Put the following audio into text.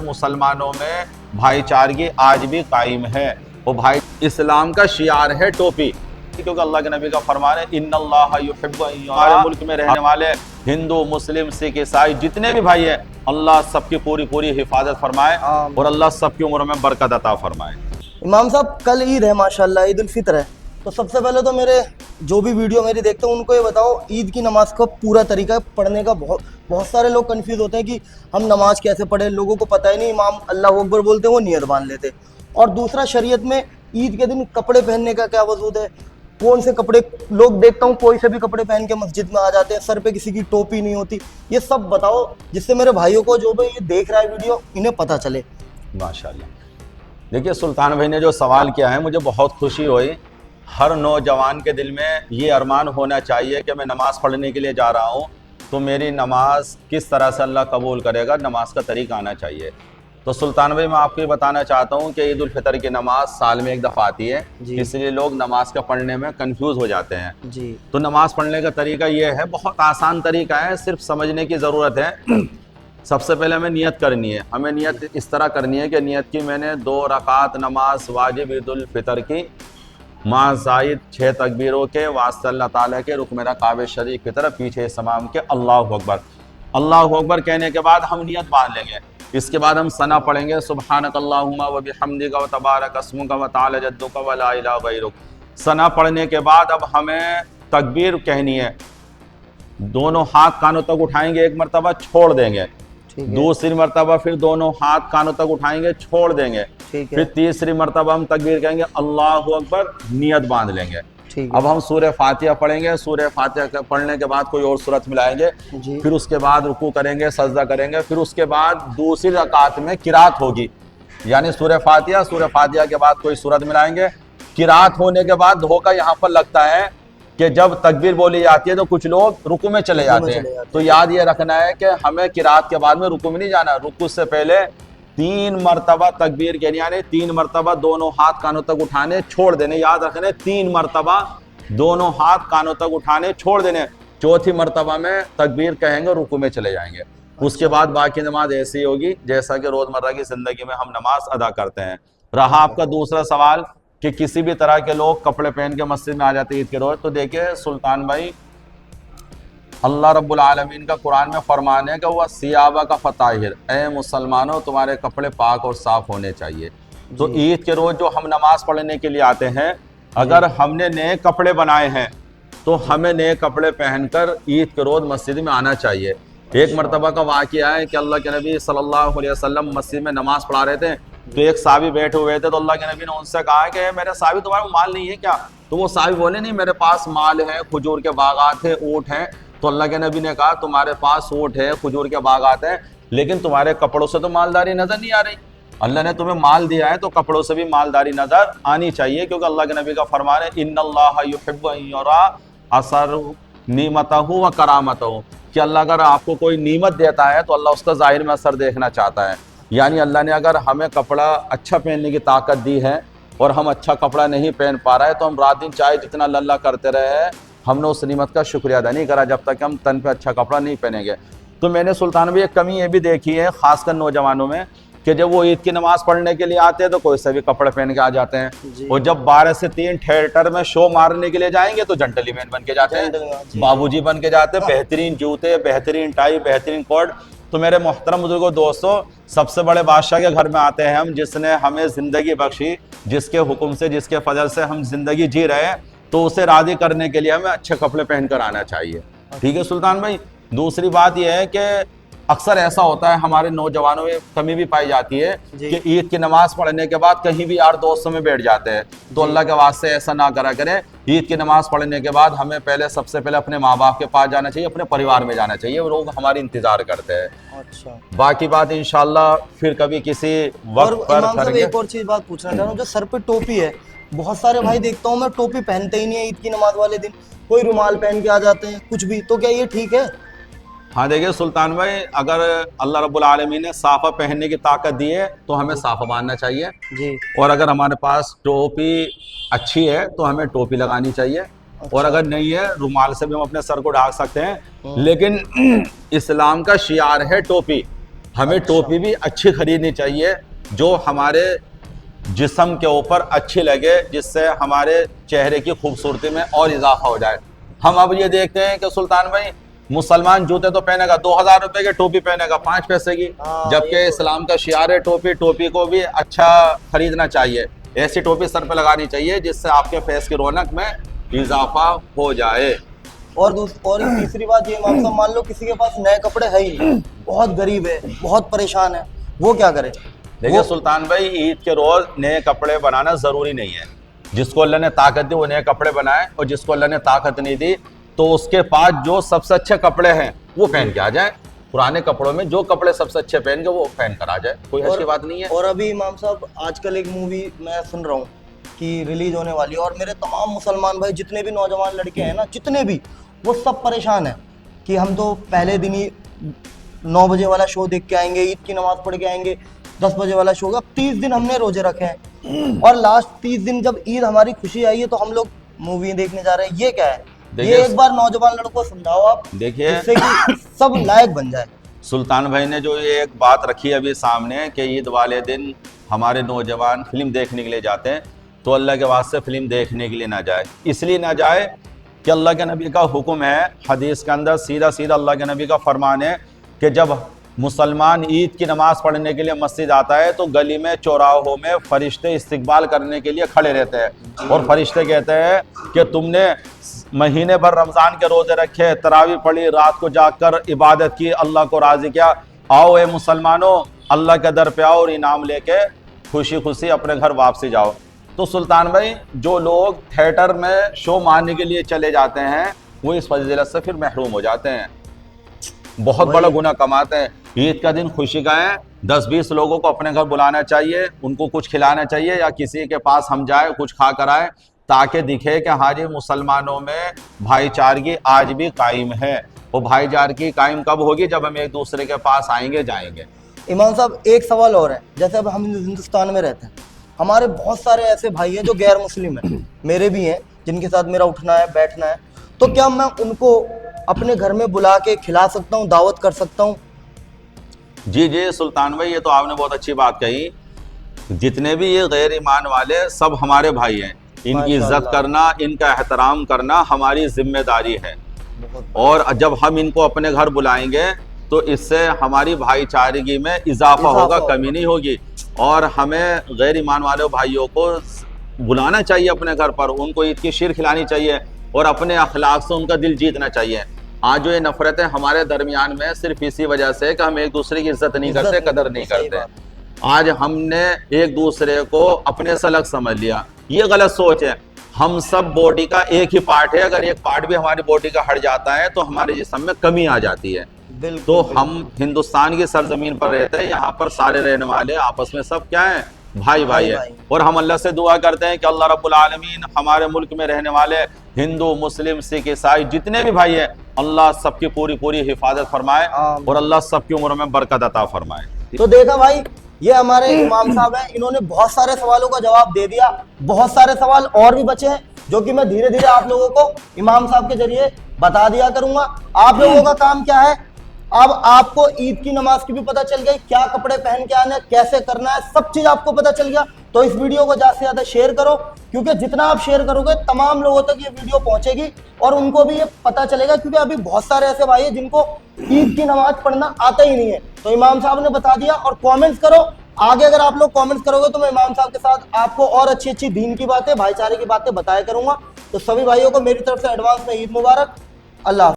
مسلمانوں میں بھائی چارگی آج بھی قائم ہے. وہ بھائی اسلام کا شعار ہے ٹوپی، کیونکہ اللہ کے نبی کا فرمان ہے ان اللہ یحب ہمارے ملک میں رہنے والے ہندو مسلم سکھ عیسائی جتنے بھی بھائی ہیں، اللہ سب کی پوری حفاظت فرمائے اور اللہ سب کی عمروں میں برکت عطا فرمائے. امام صاحب کل عید ہے ماشاءاللہ، عید الفطر ہے، تو سب سے پہلے تو میرے جو بھی ویڈیو میری دیکھتے ہیں ان کو یہ بتاؤ عید کی نماز کا پورا طریقہ پڑھنے کا. بہت سارے لوگ کنفیوز ہوتے ہیں کہ ہم نماز کیسے پڑھیں، لوگوں کو پتہ ہی نہیں. امام اللہ اکبر بولتے ہیں وہ نیت باندھ لیتے. اور دوسرا شریعت میں عید کے دن کپڑے پہننے کا کیا وجود ہے، کون سے کپڑے. لوگ دیکھتا ہوں کوئی سے بھی کپڑے پہن کے مسجد میں آ جاتے ہیں، سر پہ کسی کی ٹوپی نہیں ہوتی. یہ سب بتاؤ جس سے میرے بھائیوں کو جو بھی یہ دیکھ رہا ہے ویڈیو انہیں پتہ چلے. ماشاءاللہ. دیکھیے سلطان بھائی نے جو سوال کیا ہے مجھے بہت خوشی ہوئی. ہر نوجوان کے دل میں یہ ارمان ہونا چاہیے کہ میں نماز پڑھنے کے لیے جا رہا ہوں تو میری نماز کس طرح سے اللہ قبول کرے گا، نماز کا طریقہ آنا چاہیے. تو سلطان بھائی میں آپ کو یہ بتانا چاہتا ہوں کہ عید الفطر کی نماز سال میں ایک دفعہ آتی ہے، اس لیے لوگ نماز کا پڑھنے میں کنفیوز ہو جاتے ہیں. تو نماز پڑھنے کا طریقہ یہ ہے، بہت آسان طریقہ ہے، صرف سمجھنے کی ضرورت ہے. سب سے پہلے ہمیں نیت کرنی ہے. ہمیں نیت اس طرح کرنی ہے کہ نیت کی میں نے 2 رکعت نماز واجب عید الفطر کی ماں زائد 6 تکبیروں کے واسطے اللہ تعالیٰ کے رخ میرا کعبہ شریف کی طرف پیچھے سمام کے اللہ اکبر. اللہ اکبر کہنے کے بعد ہم نیت باندھ لیں گے. اس کے بعد ہم ثنا پڑھیں گے سبحانک اللہم و بحمدک و تبارک اسمک و تعالی جدک و لا الہ غیرک. ثنا پڑھنے کے بعد اب ہمیں تکبیر کہنی ہے. دونوں ہاتھ کانوں تک اٹھائیں گے، ایک مرتبہ چھوڑ دیں گے. دوسری مرتبہ پھر دونوں ہاتھ کانوں تک اٹھائیں گے، چھوڑ دیں گے. پھر تیسری مرتبہ ہم تکبیر کہیں گے اللہ اکبر، نیت باندھ لیں گے. اب ہم سورہ فاتحہ پڑھیں گے. سورہ فاتحہ پڑھنے کے بعد کوئی اور سورت ملائیں گے. پھر اس کے بعد رکوع کریں گے، سجدہ کریں گے. پھر اس کے بعد دوسری رکعت میں قرات ہوگی، یعنی سورہ فاتحہ کے بعد کوئی سورت ملائیں گے. قرات ہونے کے بعد دھوکہ یہاں پر لگتا ہے کہ جب تکبیر بولی جاتی ہے تو کچھ لوگ رکوع میں چلے جاتے ہیں. تو یاد یہ رکھنا ہے کہ ہمیں قرات کے بعد میں رکوع میں نہیں جانا. رکوع سے پہلے 3 مرتبہ تکبیر کہنی، یعنی 3 مرتبہ دونوں ہاتھ کانوں تک اٹھانے چھوڑ دینے. یاد رکھنے 3 مرتبہ دونوں ہاتھ کانوں تک اٹھانے چھوڑ دینے. چوتھی مرتبہ میں تکبیر کہیں گے، رکوع میں چلے جائیں گے. اس کے بعد باقی نماز ایسی ہوگی جیسا کہ روزمرہ کی زندگی میں ہم نماز ادا کرتے ہیں. رہا آپ کا دوسرا سوال کہ کسی بھی طرح کے لوگ کپڑے پہن کے مسجد میں آ جاتے ہیں عید کے روز، تو دیکھیں سلطان بھائی اللہ رب العالمین کا قرآن میں فرمان ہے کہ وہ ثیابہ کا فطاہر، اے مسلمانوں تمہارے کپڑے پاک اور صاف ہونے چاہیے. تو عید کے روز جو ہم نماز پڑھنے کے لیے آتے ہیں، اگر ہم نے نئے کپڑے بنائے ہیں تو ہمیں نئے کپڑے پہن کر عید کے روز مسجد میں آنا چاہیے. ایک مرتبہ کا واقعہ ہے کہ اللہ کے نبی صلی اللہ علیہ وسلم مسجد میں نماز پڑھا رہے تھے تو ایک صحابی بیٹھے ہوئے تھے. تو اللہ کے نبی نے ان سے کہا کہ میرے صحابی تمہارے مال نہیں ہے کیا؟ تو وہ صحابی بولے نہیں میرے پاس مال ہے، کھجور کے باغات ہیں، اونٹ ہیں. تو اللہ کے نبی نے کہا تمہارے پاس اونٹ ہے، کھجور کے باغات ہیں، لیکن تمہارے کپڑوں سے تو مالداری نظر نہیں آ رہی. اللہ نے تمہیں مال دیا ہے تو کپڑوں سے بھی مالداری نظر آنی چاہیے، کیونکہ اللہ کے نبی کا فرمان ہے ان اللہ یحب ان یرا اثر نعمتہ و کرامتہ، کہ اللہ اگر آپ کو کوئی نعمت دیتا ہے تو اللہ اس کا ظاہر میں اثر دیکھنا چاہتا ہے. یعنی اللہ نے اگر ہمیں کپڑا اچھا پہننے کی طاقت دی ہے اور ہم اچھا کپڑا نہیں پہن پا رہے تو ہم رات دن چاہے جتنا اللہ کرتے رہے، ہم نے اس نعمت کا شکریہ ادا نہیں کرا جب تک ہم تن پہ اچھا کپڑا نہیں پہنیں گے. تو میں نے سلطان بھائی ایک کمی یہ بھی دیکھی ہے خاص کر نوجوانوں میں کہ جب وہ عید کی نماز پڑھنے کے لیے آتے ہیں تو کوئی سے بھی کپڑے پہن کے آ جاتے ہیں. اور جب 12 سے 3 تھیٹر میں شو مارنے کے لیے جائیں گے تو جنٹلی مین بن کے جاتے ہیں، بابو جی بن کے جاتے ہیں، بہترین جوتے، بہترین ٹائی، بہترین کوٹ. تو میرے محترم بزرگوں دوستوں، سب سے بڑے بادشاہ کے گھر میں آتے ہیں ہم، جس نے ہمیں زندگی بخشی، جس کے حکم سے، جس کے فضل سے ہم زندگی جی رہے ہیں. تو اسے راضی کرنے کے لیے ہمیں اچھے کپڑے پہن کر آنا چاہیے. ٹھیک ہے سلطان بھائی. دوسری بات یہ ہے کہ اکثر ایسا ہوتا ہے ہمارے نوجوانوں میں کمی بھی پائی جاتی ہے کہ عید کی نماز پڑھنے کے بعد کہیں بھی یار دوستوں میں بیٹھ جاتے ہیں. تو اللہ کے واسطے ایسا نہ کرا کریں. عید کی نماز پڑھنے کے بعد ہمیں سب سے پہلے اپنے ماں باپ کے پاس جانا چاہیے، اپنے پریوار میں جانا چاہیے، وہ لوگ ہماری انتظار کرتے ہیں. باقی بات انشاءاللہ پھر کبھی کسی وقت پر کریں گے. ایک اور چیز بات پوچھنا چاہ رہا ہوں، جو سر پہ ٹوپی ہے، بہت سارے بھائی دیکھتا ہوں میں ٹوپی پہنتے ہی نہیں ہے عید کی نماز والے دن، کوئی رومال پہن کے آ جاتے ہیں کچھ بھی. تو کیا یہ ٹھیک ہے؟ ہاں دیکھیے سلطان بھائی، اگر اللہ رب العالمین نے صافہ پہننے کی طاقت دی ہے تو ہمیں صافہ باندھنا چاہیے. اور اگر ہمارے پاس ٹوپی اچھی ہے تو ہمیں ٹوپی لگانی چاہیے. اور اگر نہیں ہے رومال سے بھی ہم اپنے سر کو ڈھانک سکتے ہیں. لیکن اسلام کا شعار ہے ٹوپی. ہمیں ٹوپی بھی اچھی خریدنی چاہیے جو ہمارے جسم کے اوپر اچھی لگے، جس سے ہمارے چہرے کی خوبصورتی میں اور اضافہ ہو جائے۔ ہم اب یہ دیکھتے ہیں کہ سلطان بھائی مسلمان جوتے تو پہنے گا 2000 روپے کے، ٹوپی پہنے گا 5 پیسے کی، جبکہ اسلام کا شعار ہے ٹوپی۔ ٹوپی کو بھی اچھا خریدنا چاہیے، ایسی ٹوپی سر پہ لگانی چاہیے جس سے آپ کے فیس کی رونق میں اضافہ ہو جائے۔ اور تیسری بات یہ امام صاحب، مان لو کسی کے پاس نئے کپڑے ہے ہی نہیں، بہت غریب ہے، بہت پریشان ہے، وہ کیا کرے؟ دیکھیے سلطان بھائی، عید کے روز نئے کپڑے بنانا ضروری نہیں ہے۔ جس کو اللہ نے طاقت دی وہ نئے کپڑے بنائے، اور جس کو اللہ نے طاقت نہیں دی تو اس کے پاس جو سب سے اچھے کپڑے ہیں وہ پہن کے آ جائیں۔ پرانے کپڑوں میں جو کپڑے سب سے اچھے پہن کے وہ پہن کر آ جائے، کوئی ایسی بات نہیں ہے۔ اور ابھی امام صاحب آج کل ایک مووی میں سن رہا ہوں کہ ریلیز ہونے والی ہے، اور میرے تمام مسلمان بھائی جتنے بھی نوجوان لڑکے ہیں نا، جتنے بھی، وہ سب پریشان ہیں کہ ہم تو پہلے دن ہی 9 بجے والا شو دیکھ کے آئیں گے، عید کی نماز پڑھ کے آئیں گے، 10 بجے والا شو ہوگا۔ 30 دن ہم نے روزے رکھے ہیں، اور لاسٹ 30 دن جب عید ہماری خوشی آئی ہے تو ہم لوگ مووی دیکھنے جا رہے ہیں۔ یہ کیا ہے؟ یہ ایک بار نوجوان لڑکوں کو سمجھاؤ آپ، دیکھیے جس سے کہ سب لائق بن جائے۔ سلطان بھائی نے جو یہ ایک بات رکھی ابھی سامنے کہ عید والے دن ہمارے نوجوان فلم دیکھنے کے لیے جاتے ہیں، تو اللہ کے واسطے فلم دیکھنے کے لیے نہ جائے۔ اس لیے نہ جائے کہ اللہ کے نبی کا حکم ہے، حدیث کے اندر سیدھا اللہ کے نبی کا فرمان ہے کہ جب مسلمان عید کی نماز پڑھنے کے لیے مسجد آتا ہے تو گلی میں، چوراہوں میں فرشتے استقبال کرنے کے لیے کھڑے رہتے ہیں، اور فرشتے کہتے ہیں کہ تم نے مہینے بھر رمضان کے روزے رکھے، تراویح پڑھی، رات کو جاگ کر عبادت کی، اللہ کو راضی کیا، آؤ اے مسلمانوں اللہ کے در پہ آؤ اور انعام لے کے خوشی خوشی اپنے گھر واپسی جاؤ۔ تو سلطان بھائی جو لوگ تھیٹر میں شو مارنے کے لیے چلے جاتے ہیں وہ اس فضیلت سے پھر محروم ہو جاتے ہیں، بہت بڑا گناہ کماتے ہیں۔ عید کا دن خوشی کا ہے، 10-20 لوگوں کو اپنے گھر بلانا چاہیے، ان کو کچھ کھلانا چاہیے، یا کسی کے پاس ہم جائیں کچھ کھا کر آئے، تاکہ دکھے کہ ہاں جی مسلمانوں میں بھائی چارگی آج بھی قائم ہے۔ وہ بھائی چارگی قائم کب ہوگی؟ جب ہم ایک دوسرے کے پاس آئیں گے، جائیں گے۔ امام صاحب ایک سوال اور ہے، جیسے اب ہم ہندوستان میں رہتے ہیں، ہمارے بہت سارے ایسے بھائی ہیں جو غیر مسلم ہیں، میرے بھی ہیں، جن کے ساتھ میرا اٹھنا ہے بیٹھنا ہے، تو کیا میں ان کو اپنے گھر میں بلا کے کھلا سکتا ہوں، دعوت کر سکتا ہوں؟ جی سلطان بھائی، یہ تو آپ نے بہت اچھی بات کہی۔ جتنے بھی یہ غیر ایمان والے سب ہمارے بھائی ہیں، ان کی عزت کرنا، ان کا احترام کرنا ہماری ذمہ داری ہے، اور جب ہم ان کو اپنے گھر بلائیں گے تو اس سے ہماری بھائی چارگی میں اضافہ ہوگا، کمی نہیں ہوگی۔ اور ہمیں غیر ایمان والے بھائیوں کو بلانا چاہیے اپنے گھر پر، ان کو عید کی شیر کھلانی چاہیے، اور اپنے اخلاق سے ان کا دل جیتنا چاہیے۔ آج جو یہ نفرتیں ہمارے درمیان میں صرف اسی وجہ سے کہ ہم ایک دوسرے کی عزت نہیں کرتے، قدر نہیں کرتے۔ آج ہم نے ایک دوسرے کو اپنے سے الگ سمجھ لیا، یہ غلط سوچ ہے۔ ہم سب باڈی کا ایک ہی پارٹ ہے، اگر ایک پارٹ بھی ہماری باڈی کا ہٹ جاتا ہے تو ہمارے جسم میں کمی آ جاتی ہے۔ تو ہم ہندوستان کی سرزمین پر رہتے ہیں، یہاں پر سارے رہنے والے آپس میں سب کیا ہیں؟ بھائی ہیں۔ اور ہم اللہ سے دعا کرتے ہیں کہ اللہ رب العالمین ہمارے ملک میں رہنے والے ہندو، مسلم، سکھ، عیسائی جتنے بھی بھائی ہیں، اللہ سب کی پوری حفاظت فرمائے، اور اللہ سب کی عمر میں برکت عطا فرمائے۔ تو دیکھا بھائی، یہ ہمارے امام صاحب ہیں، انہوں نے بہت سارے سوالوں کا جواب دے دیا، بہت سارے سوال اور بھی بچے ہیں جو کہ میں دھیرے دھیرے آپ لوگوں کو امام صاحب کے ذریعے بتا دیا کروں گا۔ آپ لوگوں کا کام کیا ہے؟ اب آپ کو عید کی نماز کی بھی پتہ چل گئی، کیا کپڑے پہن کے آنا ہے، کیسے کرنا ہے، سب چیز آپ کو پتہ چل گیا۔ تو اس ویڈیو کو زیادہ سے زیادہ شیئر کرو، کیونکہ جتنا آپ شیئر کرو گے تمام لوگوں تک یہ ویڈیو پہنچے گی، اور ان کو بھی یہ پتہ چلے گا، کیونکہ ابھی بہت سارے ایسے بھائی ہیں جن کو عید کی نماز پڑھنا آتا ہی نہیں ہے۔ تو امام صاحب نے بتا دیا، اور کامنٹس کرو آگے۔ اگر آپ لوگ کامنٹس کرو گے تو میں امام صاحب کے ساتھ آپ کو اور اچھی دین کی باتیں، بھائی چارے کی باتیں بتایا کروں گا۔ تو سبھی بھائیوں کو میری طرف سے ایڈوانس میں عید مبارک۔ اللہ حافظ۔